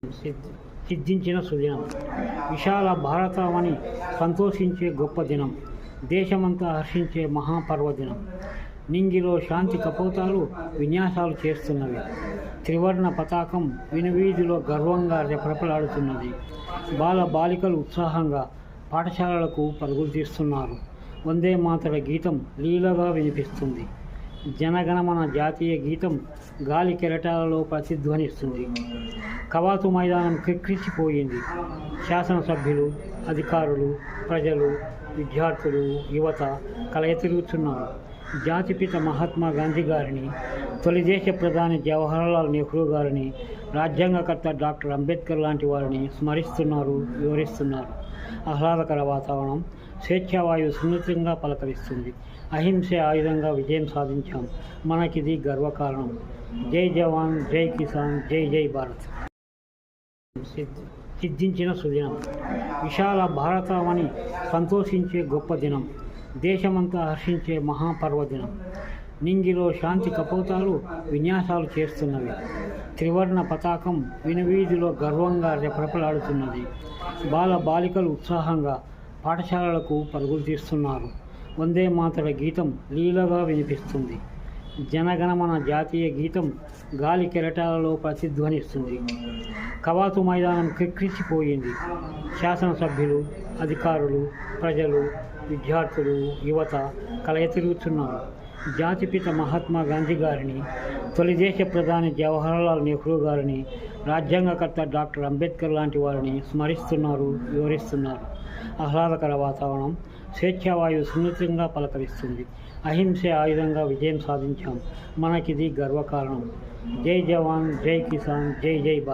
సిద్ధించిన సుదినం, విశాల భారతావని సంతోషించే గొప్ప దినం, దేశమంతా హర్షించే మహాపర్వదినం. నింగిలో శాంతి కపోతాలు విన్యాసాలు చేస్తున్నవి. త్రివర్ణ పతాకం వినువీధిలో గర్వంగా రెపరెపలాడుతున్నది. బాల బాలికలు ఉత్సాహంగా పాఠశాలలకు పరుగులు తీస్తున్నారు. వందే మాతర గీతం లీలగా వినిపిస్తుంది. జనగణమన జాతీయ గీతం గాలి కెరటాలలో ప్రతిధ్వనిస్తుంది. కవాతు మైదానం క్రిక్కిసిపోయింది. శాసనసభ్యులు, అధికారులు, ప్రజలు, విద్యార్థులు, యువత కలయతిరుగుతున్నారు. జాతిపిత మహాత్మా గాంధీ గారిని, తొలి దేశ ప్రధాని జవహర్లాల్ నెహ్రూ గారిని, రాజ్యాంగకర్త డాక్టర్ అంబేద్కర్ లాంటి వారిని స్మరిస్తున్నారు, వివరిస్తున్నారు. ఆహ్లాదకర వాతావరణం, స్వేచ్ఛావాయువు సున్నితంగా పలకరిస్తుంది. అహింసే ఆయుధంగా విజయం సాధించాం, మనకిది గర్వకారణం. జై జవాన్, జై కిసాన్, జై జై భారత్. సిద్ధించిన సుదినం, విశాల భారతావని సంతోషించే గొప్ప దినం, దేశమంతా హర్షించే మహాపర్వదినం. నింగిలో శాంతి కపోతాలు విన్యాసాలు చేస్తున్నవి. త్రివర్ణ పతాకం వినువీధిలో గర్వంగా రెపరెపలాడుతున్నది. బాల బాలికలు ఉత్సాహంగా పాఠశాలలకు పరుగులు తీస్తున్నారు. వందే మాతర గీతం లీలగా వినిపిస్తుంది. జనగణమన జాతీయ గీతం గాలి కెరటాలలో ప్రతిధ్వనిస్తుంది. కవాతు మైదానం క్రిక్కిసిపోయింది. శాసనసభ్యులు, అధికారులు, ప్రజలు, విద్యార్థులు, యువత కలయతిరుగుతున్నారు. జాతిపిత మహాత్మా గాంధీ గారిని, తొలి దేశ ప్రధాని జవహర్లాల్ నెహ్రూ గారిని, రాజ్యాంగకర్త డాక్టర్ అంబేద్కర్ లాంటి వారిని స్మరిస్తున్నారు, వివరిస్తున్నారు. ఆహ్లాదకర వాతావరణం, స్వేచ్ఛావాయువు సున్నితంగా పలకరిస్తుంది. అహింసే ఆయుధంగా విజయం సాధించాం, మనకిది గర్వకారణం. జై జవాన్, జై కిసాన్, జై జై భారత్.